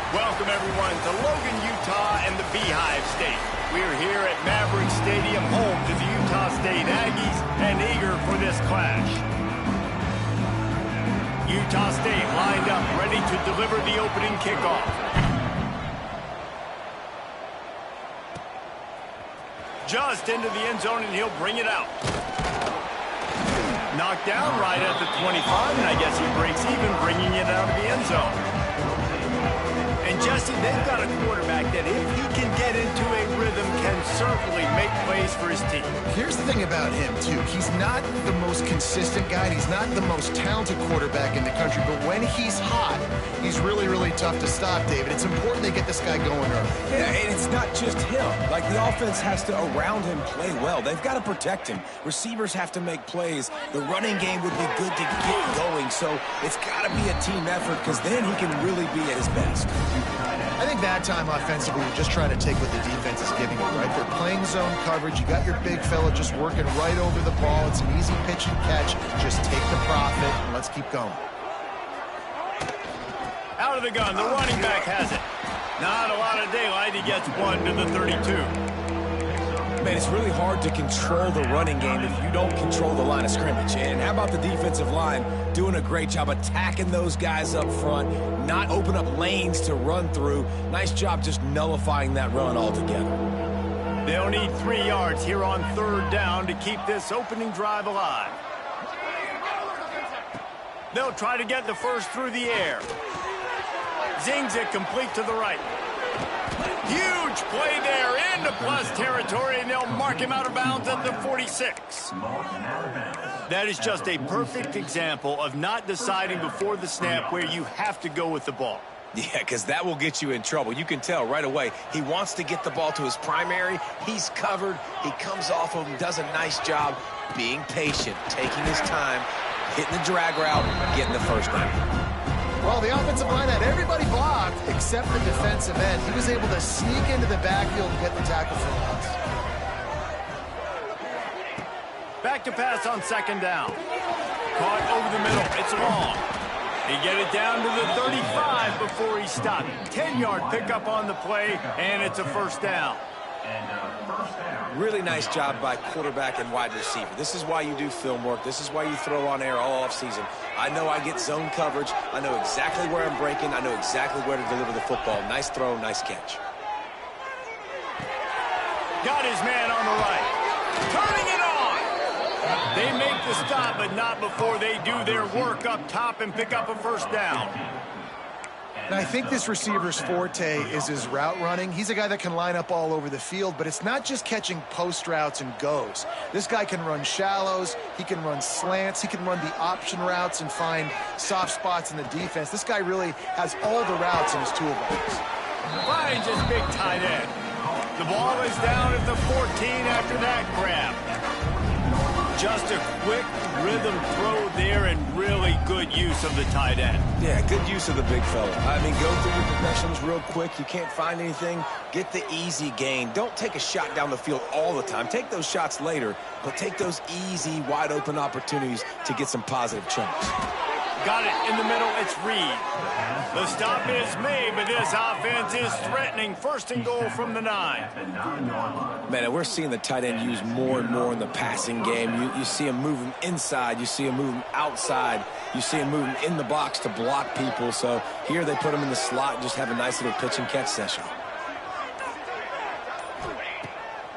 Welcome, everyone, to Logan, Utah and the Beehive State. We're here at Maverick Stadium, home to the Utah State Aggies, and eager for this clash. Utah State lined up, ready to deliver the opening kickoff. Just into the end zone, and he'll bring it out. Knocked down right at the 25, and I guess he breaks even, bringing it out of the end zone. And Jesse, they've got a quarterback that if he can get into a rhythm, can certainly make plays for his team. Here's the thing about him, too. He's not the most consistent guy. He's not the most talented quarterback in the country. But when he's hot, he's really, really tough to stop, David. It's important they get this guy going early. Yeah, and it's not just him. Like, the offense has to, around him, play well. They've got to protect him. Receivers have to make plays. The running game would be good to get going. So it's got to be a team effort, because then he can really be at his best. I think that time offensively, you're just trying to take what the defense is giving you, right? They're playing zone coverage. You got your big fella just working right over the ball. It's an easy pitch and catch. Just take the profit, and let's keep going. Out of the gun, the running back has it. Not a lot of daylight. He gets one to the 32. Man, it's really hard to control the running game if you don't control the line of scrimmage. And how about the defensive line doing a great job attacking those guys up front, not open up lanes to run through. Nice job just nullifying that run altogether. They'll need 3 yards here on 3rd down to keep this opening drive alive. They'll try to get the first through the air. Zings it complete to the right. Huge play there into plus territory, and they'll mark him out of bounds at the 46. That is just a perfect example of not deciding before the snap where you have to go with the ball. Yeah, because that will get you in trouble. You can tell right away he wants to get the ball to his primary. He's covered. He comes off of him, does a nice job being patient, taking his time, hitting the drag route, getting the first down. Well, the offensive line had everybody blocked except the defensive end. He was able to sneak into the backfield and get the tackle for loss. Back to pass on 2nd down. Caught over the middle. It's long. He get it down to the 35 before he stopped. 10-yard pickup on the play, and it's a 1st down. Really nice job by quarterback and wide receiver. This is why you do film work. This is why you throw on air all offseason. I know I get zone coverage. I know exactly where I'm breaking. I know exactly where to deliver the football. Nice throw, nice catch. Got his man on the right. Turning it on. They make the stop, but not before they do their work up top and pick up a 1st down. And I think this receiver's forte is his route running. He's a guy that can line up all over the field, but it's not just catching post routes and goes. This guy can run shallows, he can run slants, he can run the option routes and find soft spots in the defense. This guy really has all the routes in his toolbox. Finds his big tight end. The ball is down at the 14 after that grab. Just a quick rhythm throw there and really good use of the tight end. Yeah, good use of the big fella. I mean, go through your progressions real quick. You can't find anything. Get the easy gain. Don't take a shot down the field all the time. Take those shots later, but take those easy, wide-open opportunities to get some positive chunks. Got it in the middle. It's Reed. The stop is made, but this offense is threatening. 1st and goal from the 9. Man, and we're seeing the tight end used more and more in the passing game. You see him moving inside. You see him moving outside. You see him moving in the box to block people. So here they put him in the slot and just have a nice little pitch and catch session.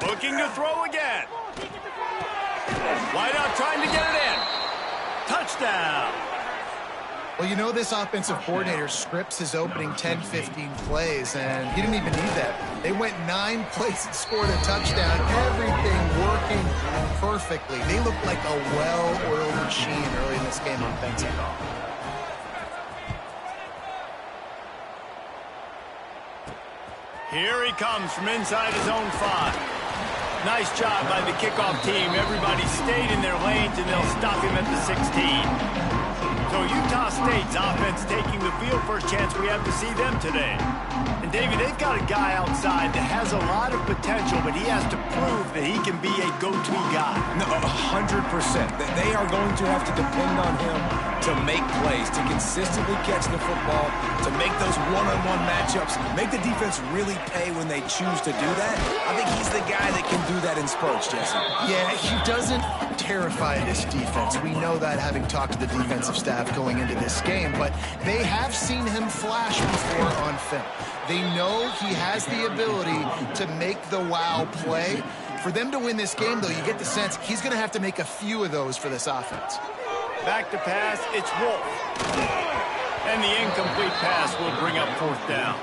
Looking to throw again. Wide out trying to get it in. Touchdown. Well, you know this offensive coordinator scripts his opening 10-15 plays, and he didn't even need that. They went 9 plays and scored a touchdown. Everything working perfectly. They looked like a well-oiled machine early in this game offensively. Here he comes from inside his own 5. Nice job by the kickoff team. Everybody stayed in their lanes, and they'll stop him at the 16. So Utah State's offense taking the field. First chance we have to see them today. And Davey, they've got a guy outside that has a lot of potential, but he has to prove that he can be a go-to guy. No, 100%. They are going to have to depend on him to make plays, to consistently catch the football, to make those one-on-one matchups, make the defense really pay when they choose to do that. I think he's the guy that can do that in spurts, Jesse. Yeah, he doesn't terrify this defense. We know that having talked to the defensive staff going into this game, but they have seen him flash before on film. They know he has the ability to make the wow play. For them to win this game, though, you get the sense he's going to have to make a few of those for this offense. Back to pass, it's Wolf. And the incomplete pass will bring up fourth down.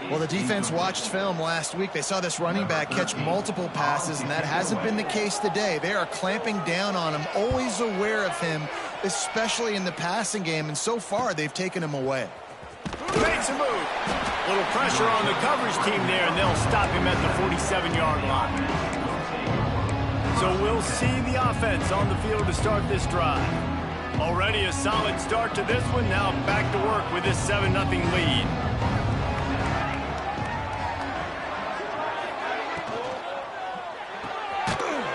Well, the defense watched film last week. They saw this running back catch multiple passes, and that hasn't been the case today. They are clamping down on him, always aware of him, especially in the passing game, and so far they've taken him away. Makes a move. Little pressure on the coverage team there, and they'll stop him at the 47-yard line. So we'll see the offense on the field to start this drive. Already a solid start to this one. Now back to work with this 7-0 lead.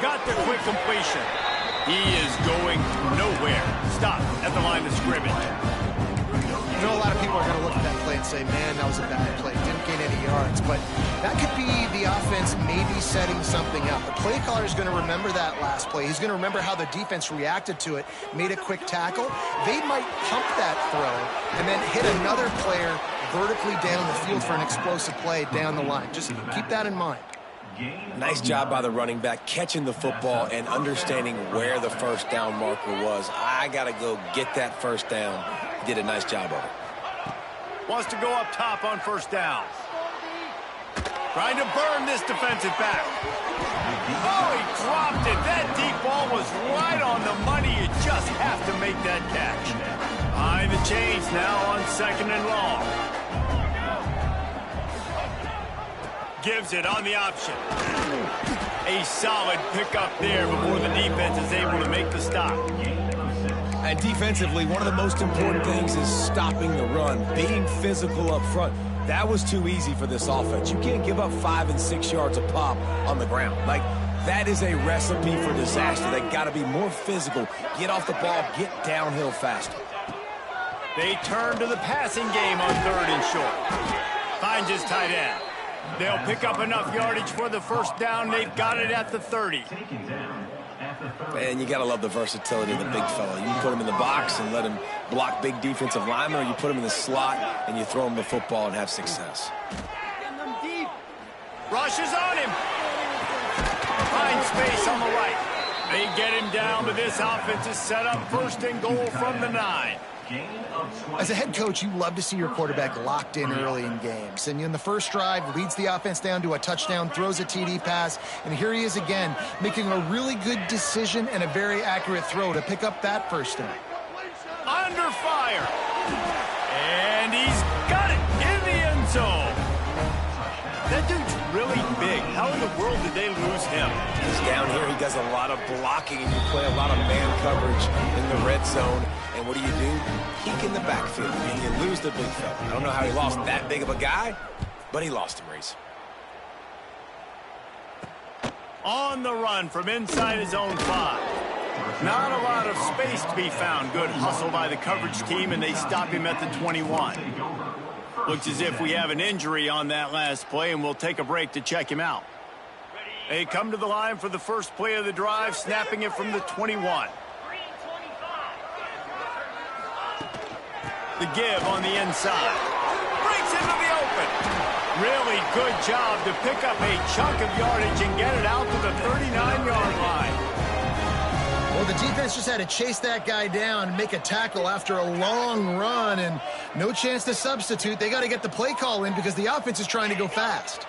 Got the quick completion. He is going nowhere. Stop at the line of scrimmage. You know, a lot of people are going to look at that play and say, man, that was a bad play. Didn't gain any yards. But that could be the offense maybe setting something up. The play caller is going to remember that last play. He's going to remember how the defense reacted to it, made a quick tackle. They might pump that throw and then hit another player vertically down the field for an explosive play down the line. Just keep that in mind. Nice job by the running back, catching the football and understanding where the first down marker was. I got to go get that first down. Did a nice job of it. Wants to go up top on first down. Trying to burn this defensive back. Oh, he dropped it. That deep ball was right on the money. You just have to make that catch. Behind the chains now on 2nd and long. Gives it on the option. A solid pickup there before the defense is able to make the stop. And defensively, one of the most important things is stopping the run, being physical up front. That was too easy for this offense. You can't give up 5 and 6 yards a pop on the ground. Like, that is a recipe for disaster. They got to be more physical, get off the ball, get downhill faster. They turn to the passing game on 3rd and short. Finds his tight end. They'll pick up enough yardage for the first down. They've got it at the 30. And you got to love the versatility of the big fella. You can put him in the box and let him block big defensive linemen, or you put him in the slot and you throw him the football and have success. Rushes on him. Finds space on the right. They get him down, but this offense is set up 1st and goal from the 9. As a head coach, you love to see your quarterback locked in early in games. And in the first drive, leads the offense down to a touchdown, throws a TD pass, and here he is again, making a really good decision and a very accurate throw to pick up that first down. Under fire. And he's got it in the end zone. That dude's really big. How in the world did they lose him? He's down here. He does a lot of blocking, and you play a lot of man coverage in the red zone. And what do? Peek in the backfield, and you lose the big fella. I don't know how he lost that big of a guy, but he lost him, Reese. On the run from inside his own 5. Not a lot of space to be found. Good hustle by the coverage team, and they stop him at the 21. Looks as if we have an injury on that last play, and we'll take a break to check him out. They come to the line for the first play of the drive, snapping it from the 21. The give on the inside. Breaks into the open. Really good job to pick up a chunk of yardage and get it out to the 39-yard line. Well, the defense just had to chase that guy down and make a tackle after a long run, and no chance to substitute. They got to get the play call in because the offense is trying to go fast.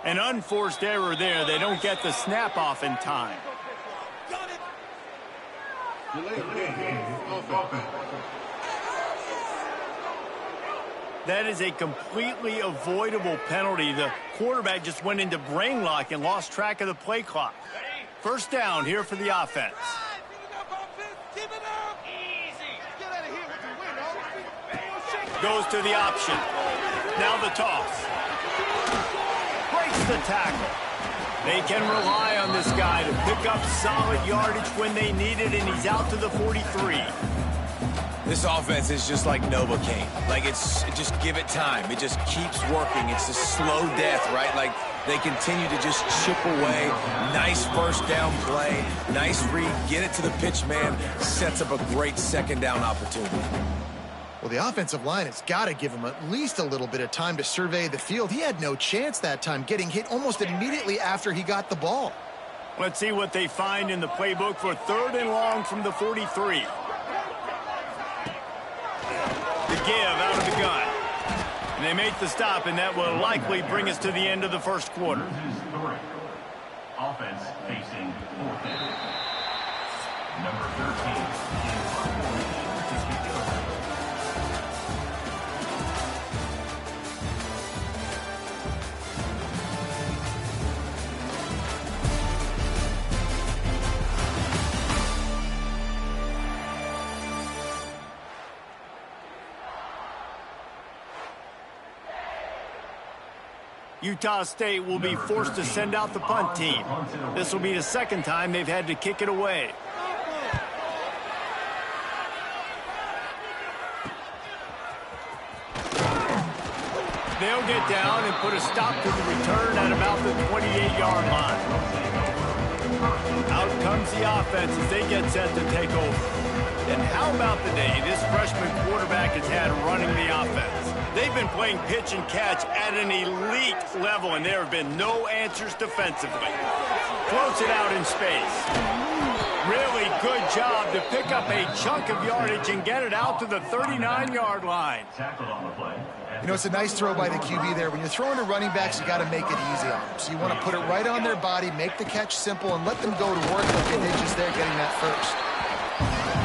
An unforced error there. They don't get the snap off in time. That is a completely avoidable penalty. The quarterback just went into brain lock and lost track of the play clock. First down here for the offense. Goes to the option. Now the toss. Breaks the tackle. They can rely on this guy to pick up solid yardage when they need it, and he's out to the 43. This offense is just like Novocaine. Like, just give it time. It just keeps working. It's a slow death, right? Like, they continue to just chip away. Nice first down play. Nice read. Get it to the pitch man. Sets up a great second down opportunity. Well, the offensive line has got to give him at least a little bit of time to survey the field. He had no chance that time, getting hit almost immediately after he got the ball. Let's see what they find in the playbook for 3rd and long from the 43. The give out of the gun. And they make the stop, and that will likely bring us to the end of the first quarter. Offense facing 4th down. Number 13. Utah State will be forced to send out the punt team. This will be the second time they've had to kick it away. They'll get down and put a stop to the return at about the 28-yard line. Out comes the offense as they get set to take over. And how about the day this freshman quarterback has had running the offense? They've been playing pitch and catch at an elite level, and there have been no answers defensively. Floats it out in space. Really good job to pick up a chunk of yardage and get it out to the 39-yard line. You know, it's a nice throw by the QB there. When you're throwing to running backs, you got to make it easy on them. So you want to put it right on their body, make the catch simple, and let them go to work like they did just there getting that first.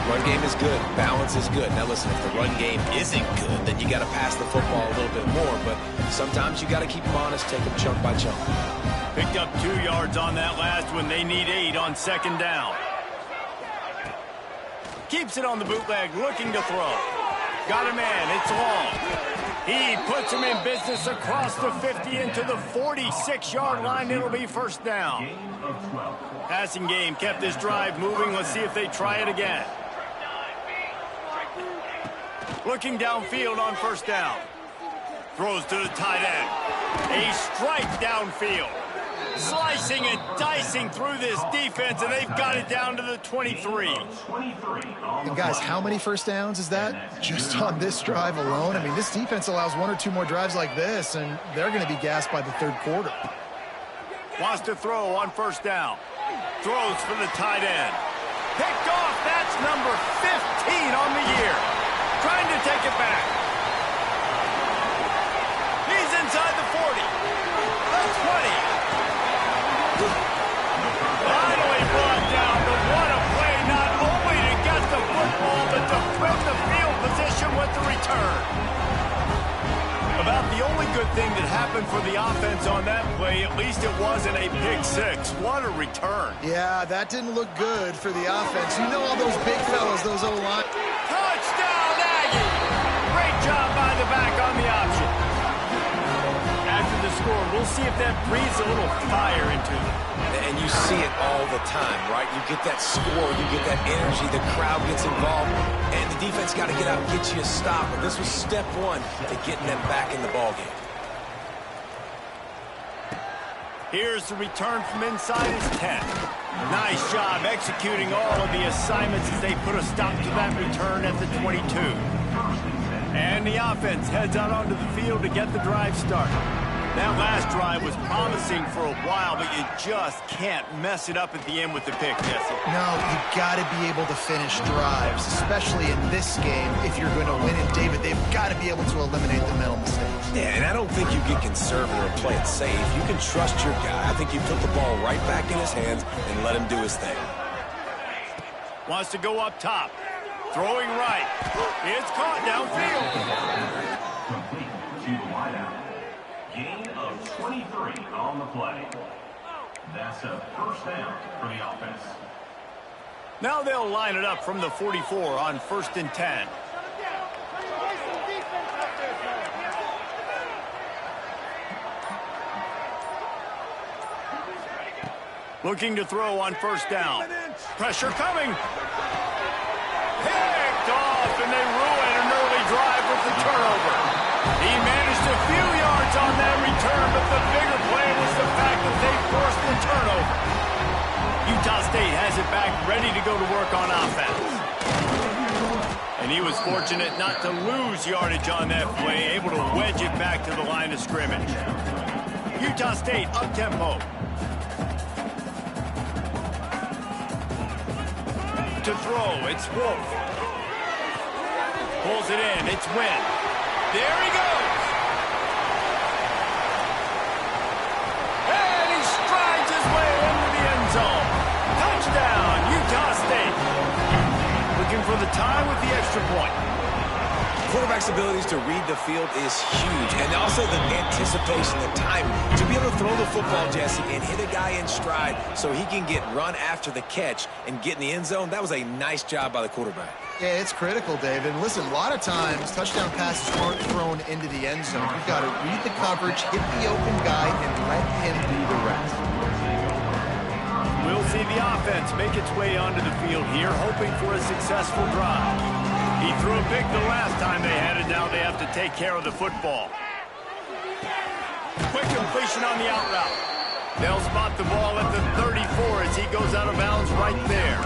Run game is good. Balance is good. Now, listen, if the run game isn't good, then you got to pass the football a little bit more. But sometimes you got to keep them honest, take them chunk by chunk. Picked up 2 yards on that last one. They need 8 on second down. Keeps it on the bootleg, looking to throw. Got a man. It's long. He puts him in business across the 50 into the 46-yard line. It'll be first down. Passing game kept this drive moving. Let's see if they try it again. Looking downfield on first down. Throws to the tight end. A strike downfield. Slicing and dicing through this defense, and they've got it down to the 23. And guys, how many first downs is that just on this drive alone? I mean, this defense allows 1 or 2 more drives like this, and they're going to be gassed by the third quarter. Wants to throw on first down. Throws for the tight end. Picked off. That's number 15 on the year. Trying to take it back. He's inside the 40. The 20. Finally brought down, but what a play, not only to get the football, but to flip the field position with the return. About the only good thing that happened for the offense on that play, at least it wasn't a pick six. What a return. Yeah, that didn't look good for the offense. You know all those big fellas, those O-line. Touchdown, Aggie! Great job by the back on the option. After the score, we'll see if that breathes a little fire into them. And you see it all the time, right? You get that score, you get that energy, the crowd gets involved, and the defense got to get out and get you a stop. And this was step 1 to getting them back in the ballgame. Here's the return from inside his 10. Nice job executing all of the assignments as they put a stop to that return at the 22. And the offense heads out onto the field to get the drive started. That last drive was promising for a while, but you just can't mess it up at the end with the pick, Jesse. No, you've got to be able to finish drives, especially in this game if you're going to win. And, David, they've got to be able to eliminate the mental mistakes. Yeah, and I don't think you get conservative or play it safe. You can trust your guy. I think you put the ball right back in his hands and let him do his thing. Wants to go up top. Throwing right. It's caught downfield. Complete to the wideout. Gain of 23 on the play. That's a first down for the offense. Now they'll line it up from the 44 on 1st and 10. Looking to throw on 1st down. Pressure coming. Picked off, and they ruin an early drive with the turnover. He managed a few yards on that return, but the bigger play was the fact that they forced the turnover. Utah State has it back, ready to go to work on offense. And he was fortunate not to lose yardage on that play, able to wedge it back to the line of scrimmage. Utah State up-tempo. To throw, it's Wolf. Pulls it in, it's Wynn. There he goes. And he strides his way into the end zone. Touchdown, Utah State. Looking for the tie with the extra point. Quarterback's abilities to read the field is huge, and also the anticipation, the timing. To be able to throw the football, Jesse, and hit a guy in stride so he can get run after the catch and get in the end zone, that was a nice job by the quarterback. Yeah, it's critical, David. Listen, a lot of times, touchdown passes aren't thrown into the end zone. You've got to read the coverage, hit the open guy, and let him do the rest. We'll see the offense make its way onto the field here, hoping for a successful drive. He threw a pick the last time they had it. Now they have to take care of the football. Quick completion on the out route. They'll spot the ball at the 34 as he goes out of bounds right there.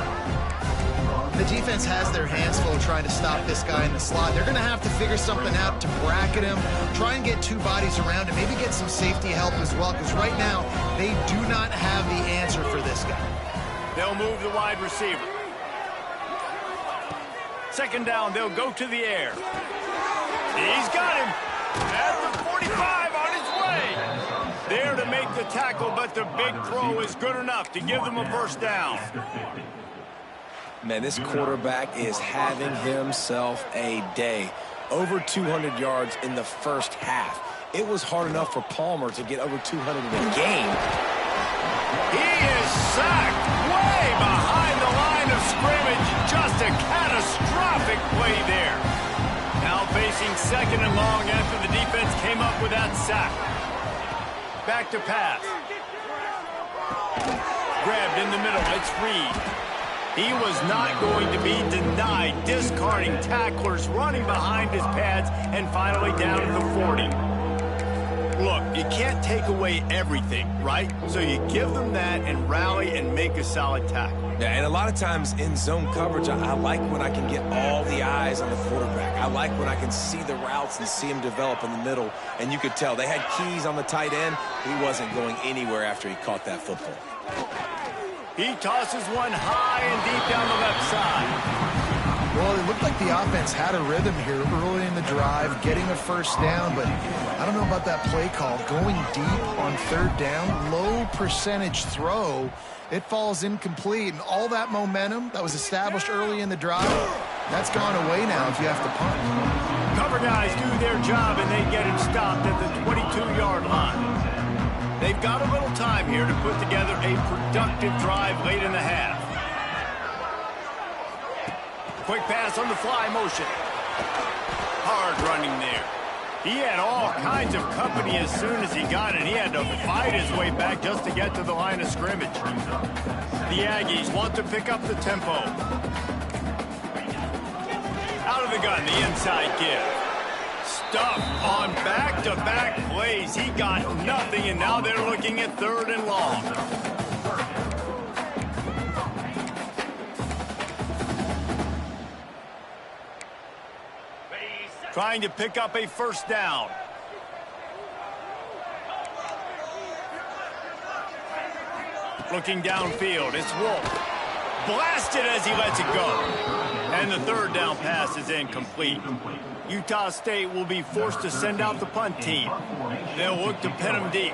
The defense has their hands full trying to stop this guy in the slot. They're going to have to figure something out to bracket him, try and get two bodies around him, maybe get some safety help as well, because right now they do not have the answer for this guy. They'll move the wide receiver. 2nd down, they'll go to the air. He's got him at the 45 on his way. There to make the tackle, but the big throw is good enough to give them a 1st down. Man, this quarterback is having himself a day. Over 200 yards in the first half. It was hard enough for Palmer to get over 200 in a game. He is sacked way behind the line of scrimmage. Just a catastrophic play there. Now facing 2nd and long after the defense came up with that sack. Back to pass. Grabbed in the middle. It's Reed. He was not going to be denied, discarding tacklers, running behind his pads, and finally down to the 40. Look, you can't take away everything, right? So you give them that and rally and make a solid tackle. Yeah, and a lot of times in zone coverage, I like when I can get all the eyes on the quarterback. I like when I can see the routes and see him develop in the middle. And you could tell they had keys on the tight end. He wasn't going anywhere after he caught that football. He tosses one high and deep down the left side. Well, it looked like the offense had a rhythm here early in the drive, getting a 1st down, but I don't know about that play call. Going deep on 3rd down, low percentage throw, it falls incomplete, and all that momentum that was established early in the drive, that's gone away now if you have to punt. Cover guys do their job, and they get him stopped at the 22-yard line. They've got a little time here to put together a productive drive late in the half. Quick pass on the fly motion. Hard running there. He had all kinds of company as soon as he got it. He had to fight his way back just to get to the line of scrimmage. The Aggies want to pick up the tempo. Out of the gun, the inside give. Stuff on back-to-back plays. He got nothing, and now they're looking at 3rd and long. Trying to pick up a 1st down. Looking downfield, it's Wolf. Blasted as he lets it go. And the third down pass is incomplete. Utah State will be forced to send out the punt team. They'll look to pin him deep.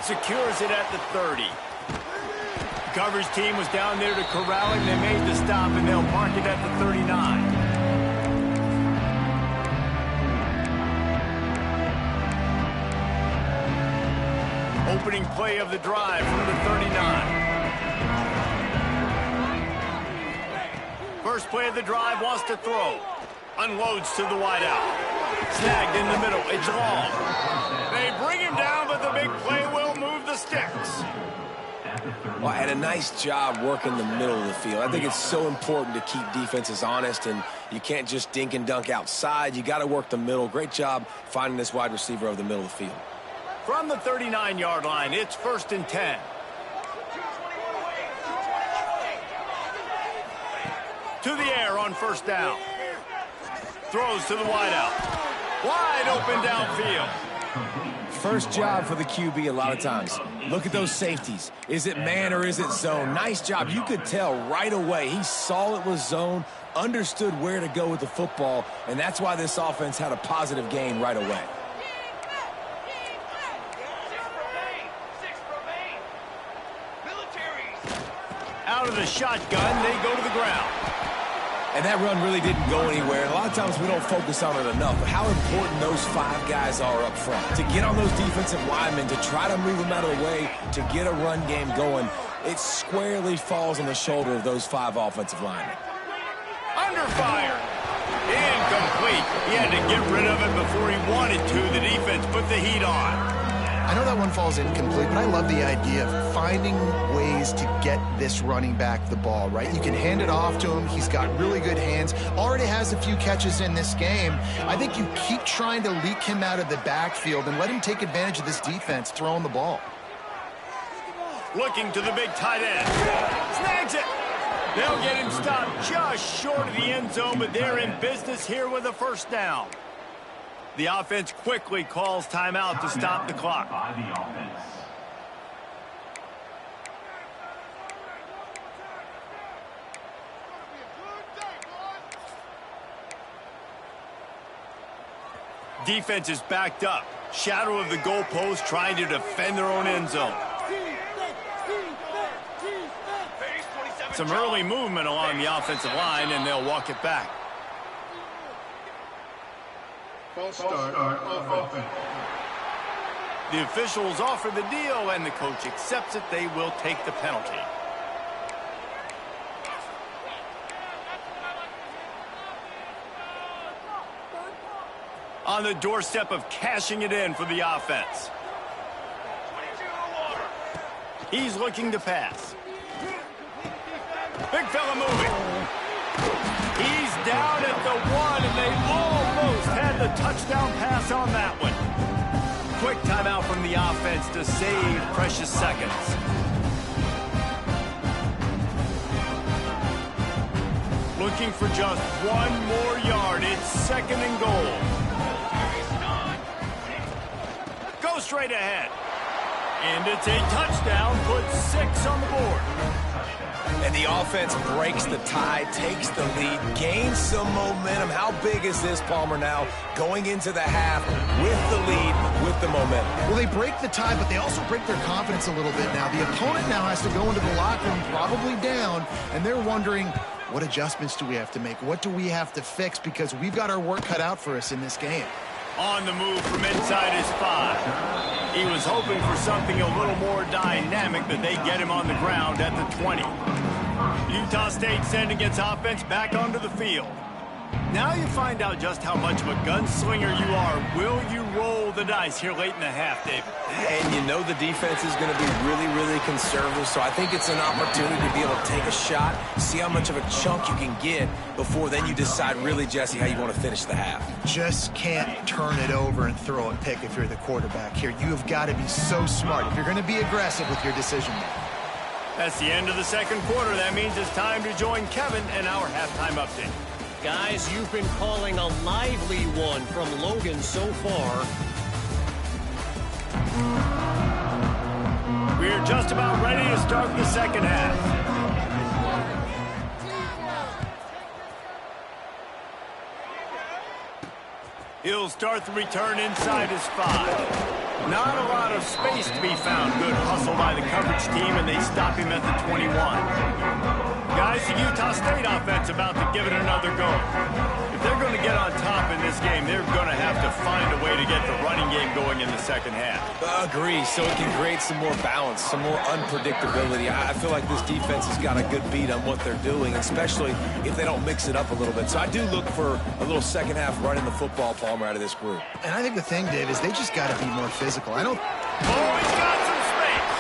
Secures it at the 30. Coverage team was down there to corral him. They made the stop, and they'll mark it at the 39. Opening play of the drive from the 39. First play of the drive, wants to throw. Unloads to the wideout. Snagged in the middle. It's long. They bring him down, but the big play will move the sticks. Well, and a nice job working the middle of the field. I think it's so important to keep defenses honest, and you can't just dink and dunk outside. You got to work the middle. Great job finding this wide receiver over the middle of the field. From the 39-yard line, it's 1st and 10. To the air on first down. Throws to the wideout. Wide open downfield. First job for the QB a lot of times. Look at those safeties. Is it man or is it zone? Nice job. You could tell right away. He saw it was zone, understood where to go with the football, and that's why this offense had a positive gain right away. Out of the shotgun, they go to the ground. And that run really didn't go anywhere. A lot of times we don't focus on it enough, but how important those 5 guys are up front. To get on those defensive linemen, to try to move them out of the way, to get a run game going, it squarely falls on the shoulder of those 5 offensive linemen. Under fire. Incomplete. He had to get rid of it before he wanted to. The defense put the heat on. I know that one falls incomplete, but I love the idea of finding ways to get this running back the ball, right? You can hand it off to him. He's got really good hands. Already has a few catches in this game. I think you keep trying to leak him out of the backfield and let him take advantage of this defense throwing the ball. Looking to the big tight end. Snags it. They'll get him stopped just short of the end zone, but they're in business here with a first down. The offense quickly calls timeout to stop the clock. By the offense. Defense is backed up. Shadow of the goalpost trying to defend their own end zone. Some early movement along the offensive line, and they'll walk it back. False start offense. The officials offer the deal, and the coach accepts it. They will take the penalty. On the doorstep of cashing it in for the offense. He's looking to pass. Big fella moving. He's down at the 1, and they almost had the touchdown pass on that one. Quick timeout from the offense to save precious seconds. Looking for just 1 more yard. It's 2nd and goal. Go straight ahead. And it's a touchdown. Puts 6 on the board. And the offense breaks the tie, takes the lead, gains some momentum. How big is this, Palmer, now going into the half with the lead, with the momentum? Well, they break the tie, but they also break their confidence a little bit now. The opponent now has to go into the locker room probably down, and they're wondering, what adjustments do we have to make? What do we have to fix? Because we've got our work cut out for us in this game. On the move from inside his 5. He was hoping for something a little more dynamic, but they get him on the ground at the 20. Utah State sending its offense back onto the field. Now you find out just how much of a gunslinger you are. Will you roll the dice here late in the half, David? And you know the defense is going to be really, really conservative, so I think it's an opportunity to be able to take a shot, see how much of a chunk you can get before then you decide really, Jesse, how you want to finish the half. Just can't turn it over and throw a pick if you're the quarterback here. You have got to be so smart if you're going to be aggressive with your decision making. That's the end of the second quarter. That means it's time to join Kevin in our halftime update. Guys, you've been calling a lively one from Logan so far. We're just about ready to start the second half. He'll start the return inside his 5. Not a lot of space to be found. Good hustle by the coverage team, and they stop him at the 21. Guys, the Utah State offense about to give it another go. If they're going to get on top in this game, they're going to have to find a way to get the running game going in the second half. Agree, so it can create some more balance, some more unpredictability. I feel like this defense has got a good beat on what they're doing, especially if they don't mix it up a little bit. So I do look for a little second half running the football, Palmer, out of this group. And I think the thing, Dave, is they just got to be more physical. I don't... Oh, he's got some space.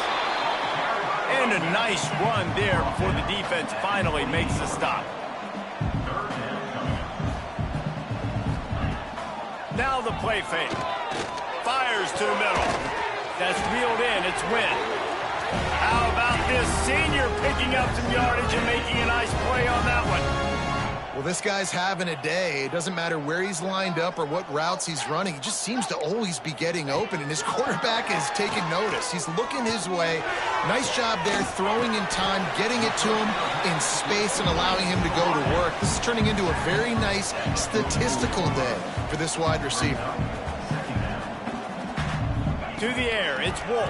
And a nice run there before the defense finally makes the stop. Now the play fake. Fires to the middle. That's reeled in. It's Wynn. How about this senior picking up some yardage and making a nice play on that one? Well, this guy's having a day. It doesn't matter where he's lined up or what routes he's running. He just seems to always be getting open, and his quarterback is taking notice. He's looking his way. Nice job there, throwing in time, getting it to him in space and allowing him to go to work. This is turning into a very nice statistical day for this wide receiver. To the air, it's Wolf.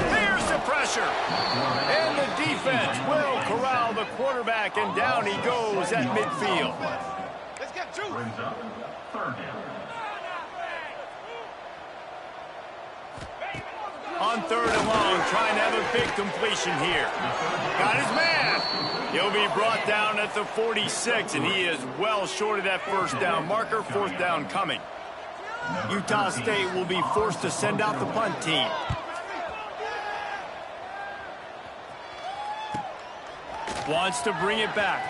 There's the pressure. And the defense will corral the quarterback, and down he goes at midfield. Let's get two. Brings up third down. On third and long, trying to have a big completion here. Got his man. He'll be brought down at the 46, and he is well short of that first down marker. Fourth down coming. Utah State will be forced to send out the punt team. Wants to bring it back.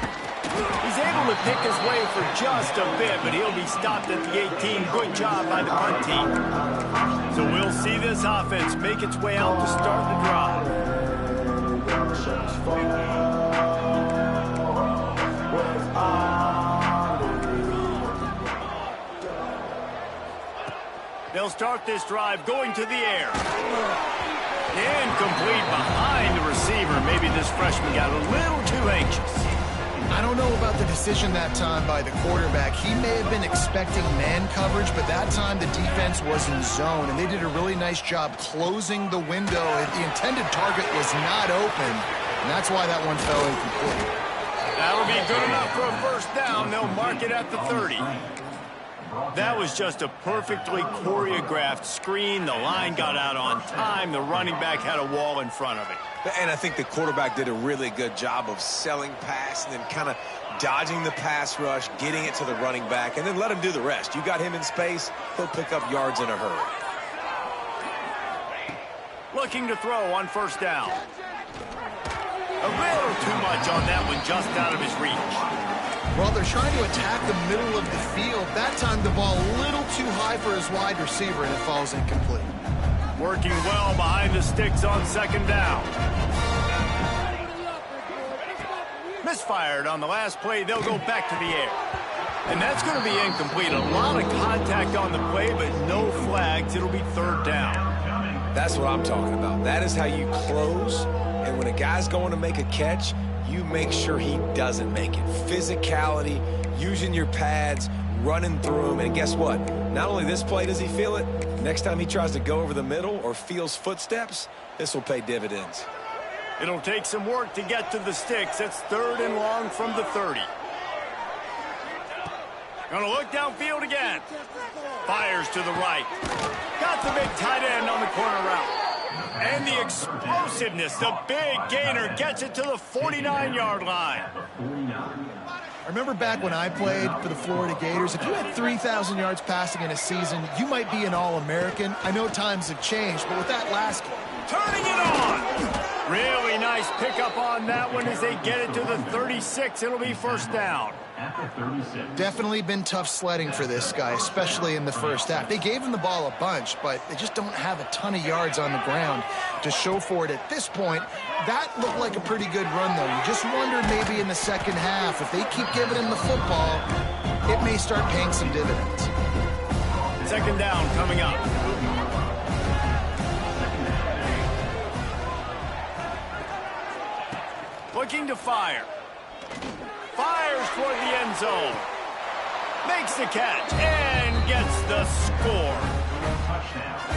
He's able to pick his way for just a bit, but he'll be stopped at the 18. Good job by the punt team. So we'll see this offense make its way out to start the drive. They'll start this drive going to the air. Incomplete behind the receiver. Maybe this freshman got a little too anxious. I don't know about the decision that time by the quarterback. He may have been expecting man coverage, but that time the defense was in zone, and they did a really nice job closing the window. The intended target was not open, and that's why that one fell incomplete. That'll be good enough for a first down. They'll mark it at the 30. That was just a perfectly choreographed screen. The line got out on time. The running back had a wall in front of it. And I think the quarterback did a really good job of selling pass and then kind of dodging the pass rush, getting it to the running back, and then let him do the rest. You got him in space, he'll pick up yards in a hurry. Looking to throw on first down. A little too much on that one, just out of his reach. Well, they're trying to attack the middle of the field. That time the ball a little too high for his wide receiver, and it falls incomplete. Working well behind the sticks on second down. Misfired on the last play. They'll go back to the air. And that's going to be incomplete. A lot of contact on the play, but no flags. It'll be third down. That's what I'm talking about. That is how you close. And when a guy's going to make a catch, you make sure he doesn't make it. Physicality, using your pads, running through him. And guess what? Not only this play does he feel it, next time he tries to go over the middle or feels footsteps, this will pay dividends. It'll take some work to get to the sticks. It's third and long from the 30. Gonna look downfield again. Fires to the right. Got the big tight end on the corner route. And the explosiveness, the big gainer gets it to the 49-yard line. I remember back when I played for the Florida Gators, if you had 3,000 yards passing in a season, you might be an All-American. I know times have changed, but with that last one. Turning it on! Really nice pickup on that one as they get it to the 36. It'll be first down. at the 36. Definitely been tough sledding for this guy, especially in the first half. They gave him the ball a bunch, but they just don't have a ton of yards on the ground to show for it at this point. That looked like a pretty good run, though. You just wondered maybe in the second half, if they keep giving him the football, it may start paying some dividends. Second down coming up. Looking to fire. Fires toward the end zone. Makes the catch and gets the score.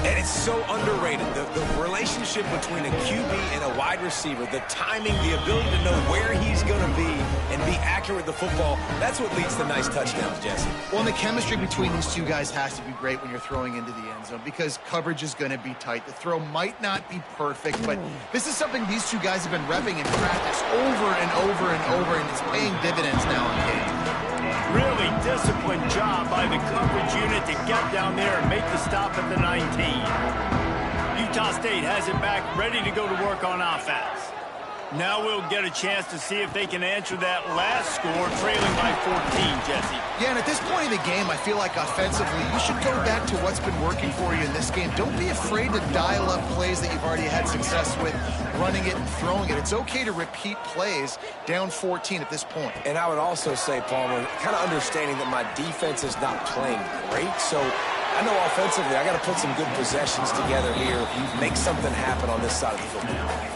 And it's so underrated. The relationship between a QB and a wide receiver, the timing, the ability to know where he's going to be and be accurate with the football, that's what leads to nice touchdowns, Jesse. Well, and the chemistry between these two guys has to be great when you're throwing into the end zone because coverage is going to be tight. The throw might not be perfect, but this is something these two guys have been repping in practice over and over and over, and it's paying dividends now in games. Really disciplined job by the coverage unit to get down there and make the stop at the 19. Utah State has it back, ready to go to work on offense. Now we'll get a chance to see if they can answer that last score, trailing by 14, Jesse. Yeah, and at this point in the game, I feel like offensively, you should go back to what's been working for you in this game. Don't be afraid to dial up plays that you've already had success with, running it and throwing it. It's okay to repeat plays down 14 at this point. And I would also say, Palmer, kind of understanding that my defense is not playing great, so I know offensively I got to put some good possessions together here, make something happen on this side of the football.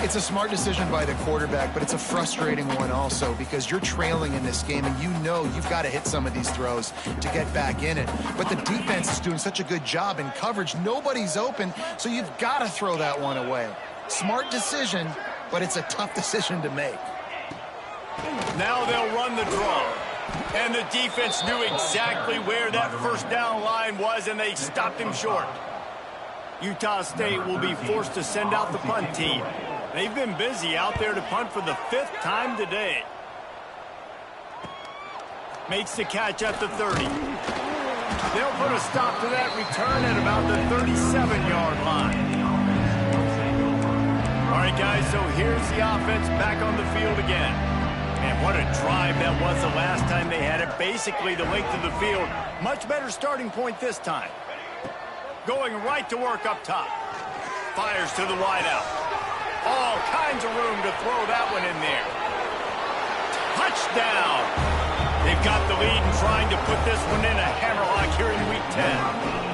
It's a smart decision by the quarterback, but it's a frustrating one also because you're trailing in this game and you know you've got to hit some of these throws to get back in it. But the defense is doing such a good job in coverage. Nobody's open, so you've got to throw that one away. Smart decision, but it's a tough decision to make. Now they'll run the draw. And the defense knew exactly where that first down line was, and they stopped him short. Utah State will be forced to send out the punt team. They've been busy out there to punt for the 5th time today. Makes the catch at the 30. They'll put a stop to that return at about the 37-yard line. All right, guys, so here's the offense back on the field again. And what a drive that was the last time they had it. Basically the length of the field. Much better starting point this time. Going right to work up top. Fires to the wideout. All kinds of room to throw that one in there. Touchdown! They've got the lead and trying to put this one in a hammerlock here in Week 10.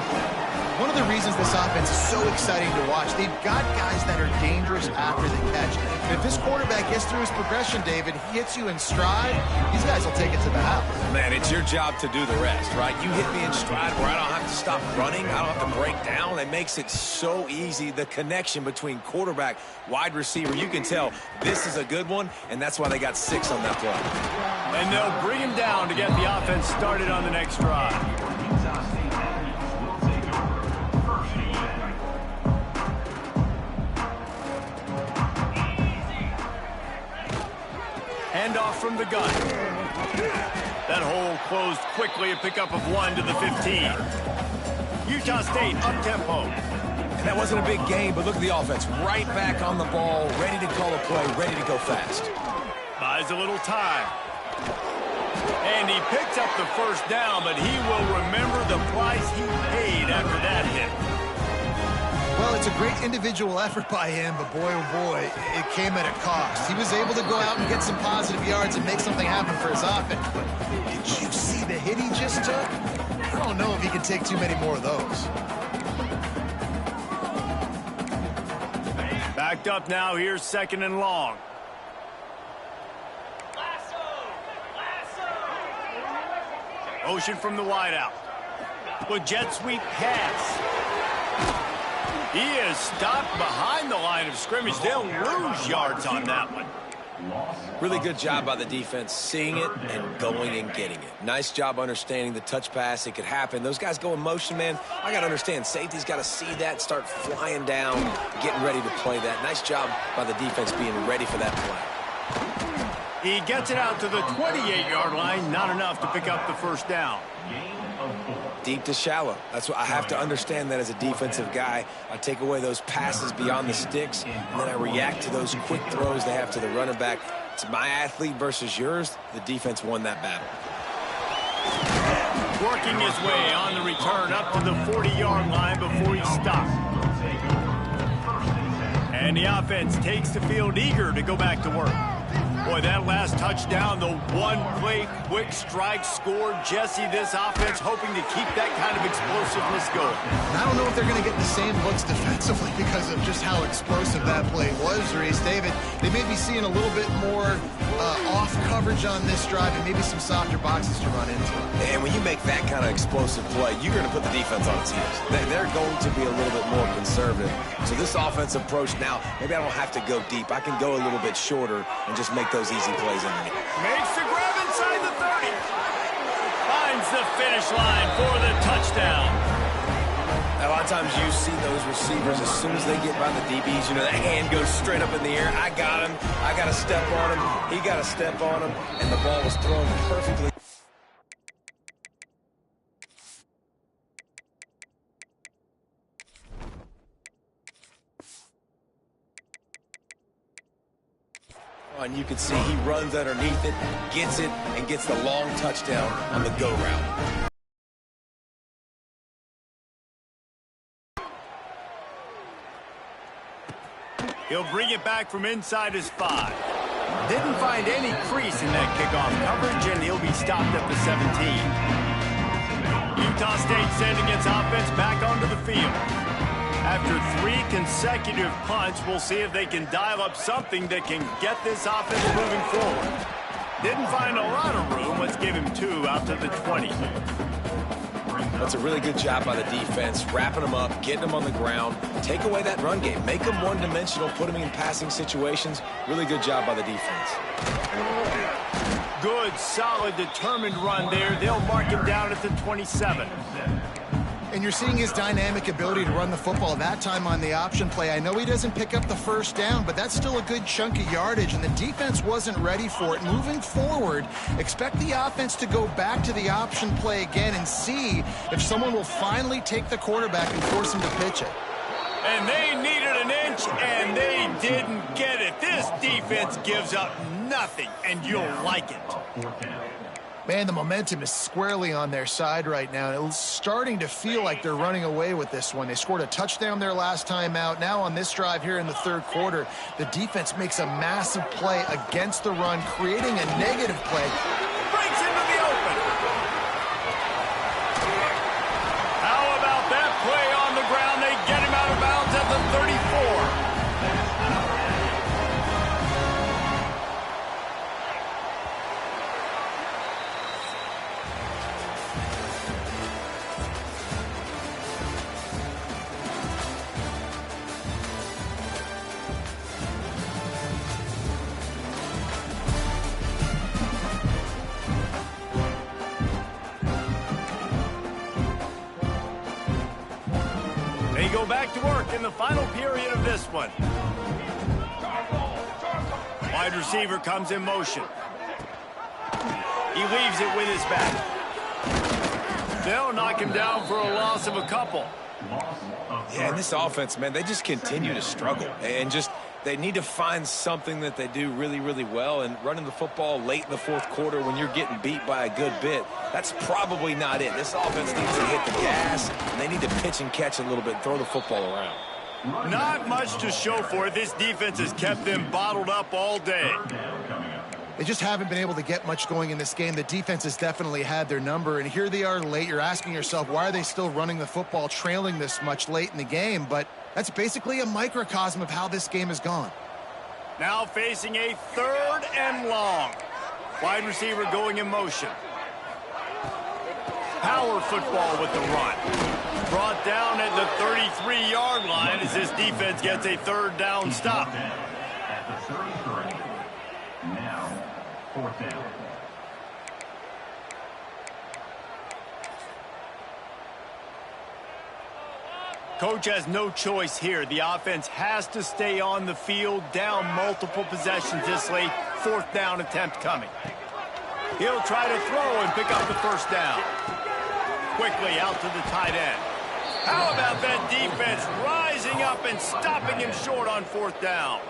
One of the reasons this offense is so exciting to watch, they've got guys that are dangerous after the catch. And if this quarterback gets through his progression, David, he hits you in stride, these guys will take it to the house. Man, it's your job to do the rest, right? You hit me in stride where I don't have to stop running. I don't have to break down. It makes it so easy. The connection between quarterback, wide receiver, you can tell this is a good one, and that's why they got 6 on that play. And they'll bring him down to get the offense started on the next drive. Handoff from the gun. That hole closed quickly, a pickup of 1 to the 15. Utah State up-tempo. And that wasn't a big game, but look at the offense. Right back on the ball, ready to call a play, ready to go fast. Buys a little time. And he picks up the first down, but he will remember the price he paid after that hit. Well, it's a great individual effort by him, but boy, oh boy, it came at a cost. He was able to go out and get some positive yards and make something happen for his offense. But did you see the hit he just took? I don't know if he can take too many more of those. Backed up now, here's 2nd and long. Motion from the wideout. With jet sweep pass. He is stopped behind the line of scrimmage. They'll lose yards on that one. Really good job by the defense, seeing it and going and getting it. Nice job understanding the touch pass. It could happen. Those guys go in motion, man. I got to understand, safety's got to see that, start flying down, getting ready to play that. Nice job by the defense being ready for that play. He gets it out to the 28-yard line. Not enough to pick up the first down. Deep to shallow. That's what I have to understand that as a defensive guy. I take away those passes beyond the sticks, and then I react to those quick throws they have to the running back. It's my athlete versus yours. The defense won that battle. Working his way on the return up to the 40-yard line before he stopped. And the offense takes the field eager to go back to work. Boy, that last touchdown, the one-play quick strike score. Jesse, this offense hoping to keep that kind of explosiveness going. I don't know if they're going to get the same looks defensively because of just how explosive that play was, Reese. David, they may be seeing a little bit more off coverage on this drive and maybe some softer boxes to run into. And when you make that kind of explosive play, you're going to put the defense on its heels. They're going to be a little bit more conservative. So this offensive approach now, maybe I don't have to go deep. I can go a little bit shorter and just make those easy plays underneath. Makes the grab inside the 30. Finds the finish line for the touchdown. A lot of times you see those receivers, as soon as they get by the DBs, you know, that hand goes straight up in the air. I got him. I got to step on him. He got to step on him. And the ball was thrown perfectly. And you can see he runs underneath it, gets it, and gets the long touchdown on the go route. He'll bring it back from inside his 5. Didn't find any crease in that kickoff coverage, and he'll be stopped at the 17. Utah State sending its offense back onto the field. After 3 consecutive punts, we'll see if they can dial up something that can get this offense moving forward. Didn't find a lot of room. Let's give him 2 out to the 20. That's a really good job by the defense, wrapping them up, getting them on the ground, take away that run game, make them one-dimensional, put them in passing situations. Really good job by the defense. Good, solid, determined run there. They'll mark him down at the 27. And you're seeing his dynamic ability to run the football, that time on the option play. I know he doesn't pick up the first down, but that's still a good chunk of yardage, and the defense wasn't ready for it. Moving forward, expect the offense to go back to the option play again and see if someone will finally take the quarterback and force him to pitch it. And they needed an inch, and they didn't get it. This defense gives up nothing, and you'll like it. Man, the momentum is squarely on their side right now. It's starting to feel like they're running away with this one. They scored a touchdown their last time out. Now on this drive here in the third quarter, the defense makes a massive play against the run, creating a negative play. Breaks into the open. How about that play on the ground? They get him out of bounds at the 34. They go back to work in the final period of this one. Wide receiver comes in motion. He leaves it with his back. They'll knock him down for a loss of a couple. Yeah, and this offense, man, they just continue to struggle. And just, they need to find something that they do really, really well. And running the football late in the fourth quarter when you're getting beat by a good bit, that's probably not it. This offense needs to hit the gas, and they need to pitch and catch a little bit, throw the football around. Not much to show for it. This defense has kept them bottled up all day. They just haven't been able to get much going in this game. The defense has definitely had their number, and here they are late. You're asking yourself, why are they still running the football, trailing this much late in the game? But that's basically a microcosm of how this game has gone. Now facing a 3rd and long. Wide receiver going in motion. Power football with the run. Brought down at the 33-yard line as this defense gets a 3rd down stop. At the 33. Now, 4th down. Coach has no choice here. The offense has to stay on the field, down multiple possessions this late. 4th down attempt coming. He'll try to throw and pick up the 1st down. Quickly out to the tight end. How about that defense rising up and stopping him short on 4th down?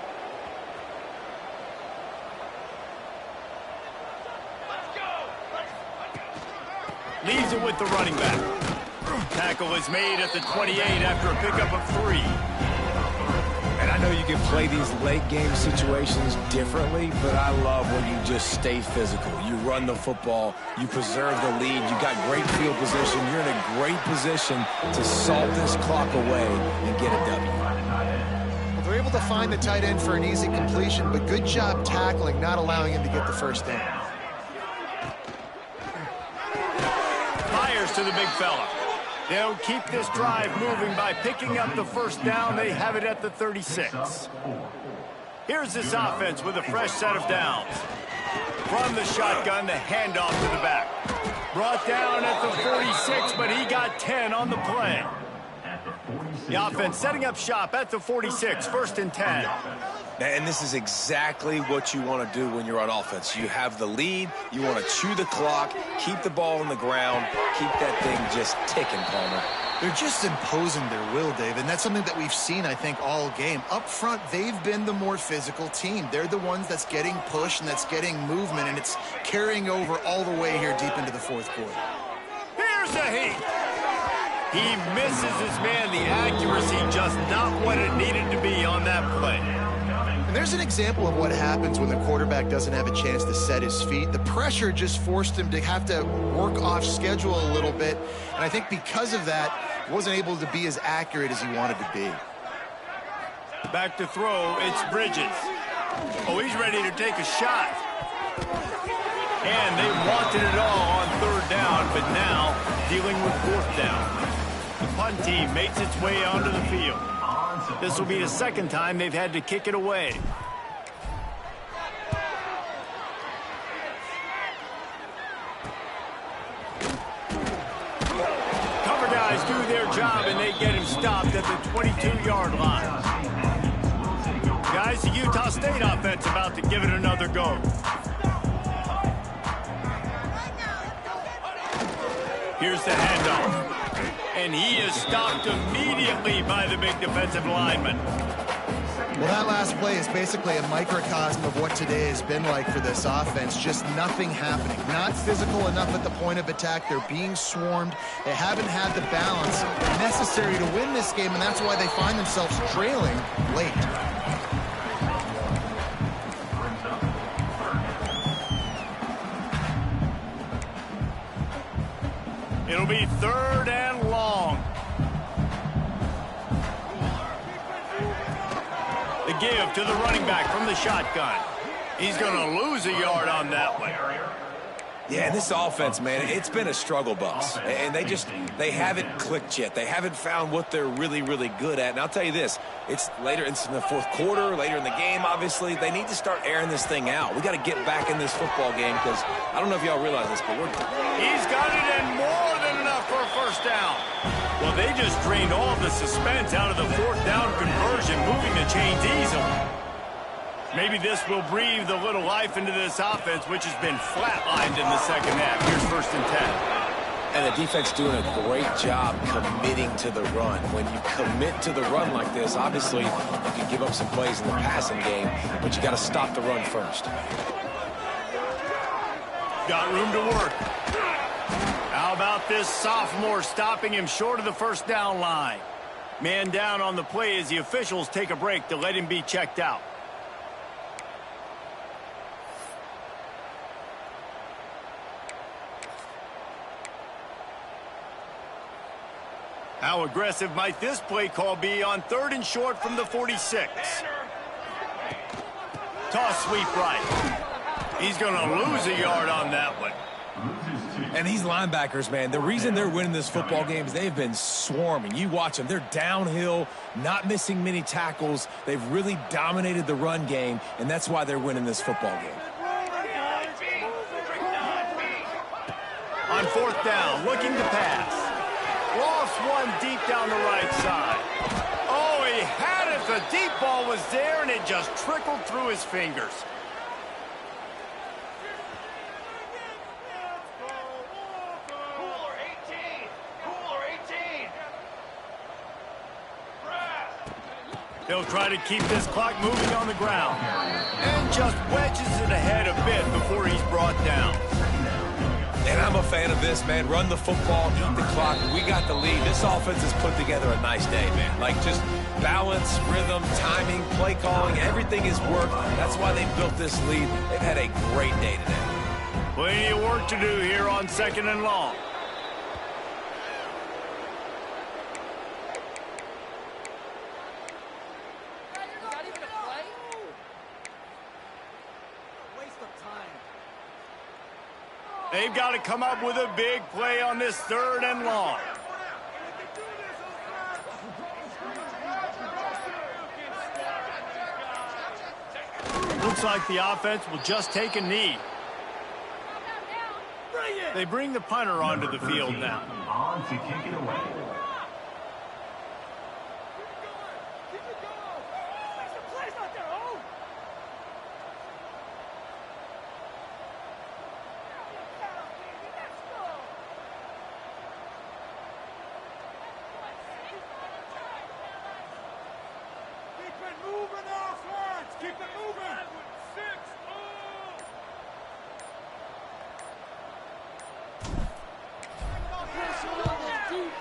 Leaves it with the running back. Tackle is made at the 28 after a pickup of 3. And I know you can play these late game situations differently, but I love when you just stay physical. You run the football, you preserve the lead, you got great field position, you're in a great position to salt this clock away and get a W. They're able to find the tight end for an easy completion, but good job tackling, not allowing him to get the first down. Fires to the big fella. They'll keep this drive moving by picking up the first down. They have it at the 36. Here's this offense with a fresh set of downs. From the shotgun, the handoff to the back. Brought down at the 46, but he got 10 on the play. The offense setting up shop at the 46, 1st and 10. And this is exactly what you want to do when you're on offense. You have the lead, you want to chew the clock, keep the ball on the ground, keep that thing just ticking, Palmer. They're just imposing their will, Dave, and that's something that we've seen, I think, all game. Up front, they've been the more physical team. They're the ones that's getting pushed and that's getting movement, and it's carrying over all the way here deep into the 4th quarter. Here's a heat. He misses his man. The accuracy just not what it needed to be on that play. And there's an example of what happens when the quarterback doesn't have a chance to set his feet. The pressure just forced him to have to work off schedule a little bit. And I think because of that, he wasn't able to be as accurate as he wanted to be. Back to throw, it's Bridges. Oh, he's ready to take a shot. And they wanted it all on 3rd down, but now dealing with 4th down. The punt team makes its way onto the field. This will be the 2nd time they've had to kick it away. Cover guys do their job, and they get him stopped at the 22-yard line. Guys, the Utah State offense about to give it another go. Here's the handoff. And he is stopped immediately by the big defensive lineman. Well, that last play is basically a microcosm of what today has been like for this offense. Just nothing happening. Not physical enough at the point of attack. They're being swarmed. They haven't had the balance necessary to win this game, and that's why they find themselves trailing late. It'll be 3rd and long. The give to the running back from the shotgun. He's going to lose a yard on that one. Yeah, and this offense, man, it's been a struggle bus. And they haven't clicked yet. They haven't found what they're really, really good at. And I'll tell you this, it's later in the 4th quarter, later in the game, obviously. They need to start airing this thing out. We got to get back in this football game because I don't know if y'all realize this, but he's got it and more than enough for a 1st down. Well, they just drained all of the suspense out of the 4th down conversion, moving the chains easily. Maybe this will breathe a little life into this offense, which has been flatlined in the 2nd half. Here's 1st and 10. And the defense doing a great job committing to the run. When you commit to the run like this, obviously you can give up some plays in the passing game, but you got to stop the run first. Got room to work. How about this sophomore stopping him short of the 1st down line? Man down on the play as the officials take a break to let him be checked out. How aggressive might this play call be on 3rd and short from the 46? Toss sweep right. He's going to lose a yard on that one. And these linebackers, man, the reason they're winning this football game is they've been swarming. You watch them. They're downhill, not missing many tackles. They've really dominated the run game, and that's why they're winning this football game. On 4th down, looking to pass. Lost one deep down the right side. Oh, he had it. The deep ball was there, and it just trickled through his fingers. They'll try to keep this clock moving on the ground. And just wedges it ahead a bit before he's brought down. And I'm a fan of this, man. Run the football, eat the clock. We got the lead. This offense has put together a nice day, man. Like, just balance, rhythm, timing, play calling, everything has worked. That's why they built this lead. They've had a great day today. Plenty of work to do here on 2nd and long. They've got to come up with a big play on this 3rd and long. Looks like the offense will just take a knee. They bring the punter onto the field now. On to kick it away.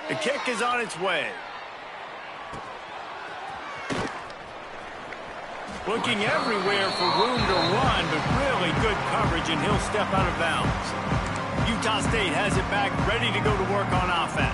The kick is on its way. Looking everywhere for room to run, but really good coverage, and he'll step out of bounds. Utah State has it back, ready to go to work on offense.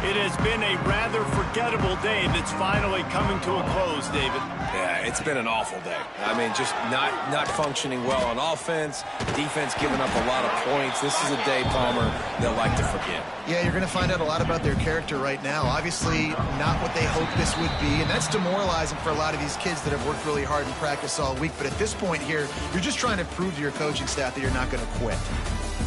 It has been a rather forgettable day that's finally coming to a close, David. Yeah, it's been an awful day. I mean, just not functioning well on offense, defense giving up a lot of points. This is a day, Palmer, they'll like to forget. Yeah, you're going to find out a lot about their character right now. Obviously, not what they hoped this would be, and that's demoralizing for a lot of these kids that have worked really hard in practice all week. But at this point here, you're just trying to prove to your coaching staff that you're not going to quit.